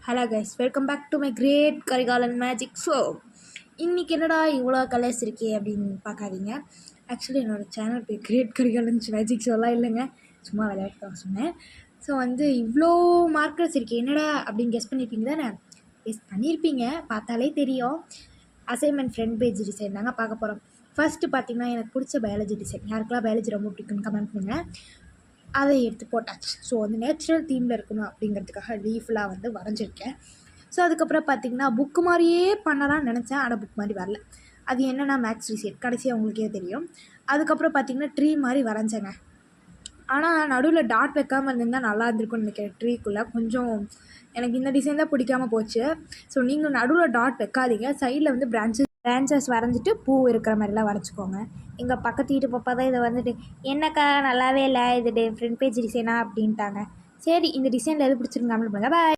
Hello guys, welcome back to my great Karikalan magic show. இன்றைக்கி என்னடா இவ்வளோ கலர்ஸ் இருக்கே அப்படின்னு பார்க்காதீங்க. ஆக்சுவலி என்னோடய சேனல் பேர் கிரேட் கரிகாலன் மேஜிக் ஷோலாம் இல்லைங்க, சும்மா விளையாட்டு தான் சொன்னேன். ஸோ இவ்வளோ மார்க்கர்ஸ் இருக்கே என்னடா அப்படின்னு கெஸ் பண்ணியிருப்பீங்க தானே? கெஸ் பண்ணியிருப்பீங்க, பார்த்தாலே தெரியும். அசைன்மெண்ட் ஃப்ரண்ட் பேஜ் டிசைன் தாங்க பார்க்க போகிறோம். ஃபஸ்ட்டு பார்த்திங்கன்னா எனக்கு பிடிச்ச பயாலஜி டிசைன். யாருக்கெல்லாம் பயாலஜி ரொம்ப பிடிக்குன்னு கமெண்ட் பண்ணுங்கள். அதை எடுத்து போட்டாச்சு. ஸோ நேச்சுரல் தீமில் இருக்கணும் அப்படிங்கிறதுக்காக லீஃப்லாம் வரைஞ்சிருக்கேன். ஸோ அதுக்கப்புறம் பார்த்திங்கன்னா புக்கு மாதிரியே பண்ணலான்னு நினச்சேன், ஆனால் புக் மாதிரி வரல. அது என்னென்னா மேக்ஸ் ரீசெட் கடைசியாக உங்களுக்கே தெரியும். அதுக்கப்புறம் பார்த்திங்கன்னா ட்ரீ மாதிரி வரைஞ்சேங்க. ஆனால் நடுவில் டாட் வைக்காமல் இருந்திருந்தால் நல்லா இருந்திருக்கும்னு நினைக்கிறேன். ட்ரீக்குள்ளே கொஞ்சம் எனக்கு இந்த டிசைன் தான் பிடிக்காமல் போச்சு. ஸோ நீங்கள் நடுவில் டாட் வைக்காதீங்க, சைடில் பிரான்ச்சஸ் வரைஞ்சிட்டு பூ இருக்கிற மாதிரிலாம் வரைச்சிக்கோங்க. எங்கள் பக்கத்து வீட்டு பாப்பா தான் இதை என்னக்கா நல்லாவே இல்லை, இது ஃப்ரண்ட் பேஜ் டிசைனா அப்படின்ட்டாங்க. சரி, இந்த டிசைனில் எது பிடிச்சிருங்க கமெண்ட் பண்ணுங்கள். பாய்.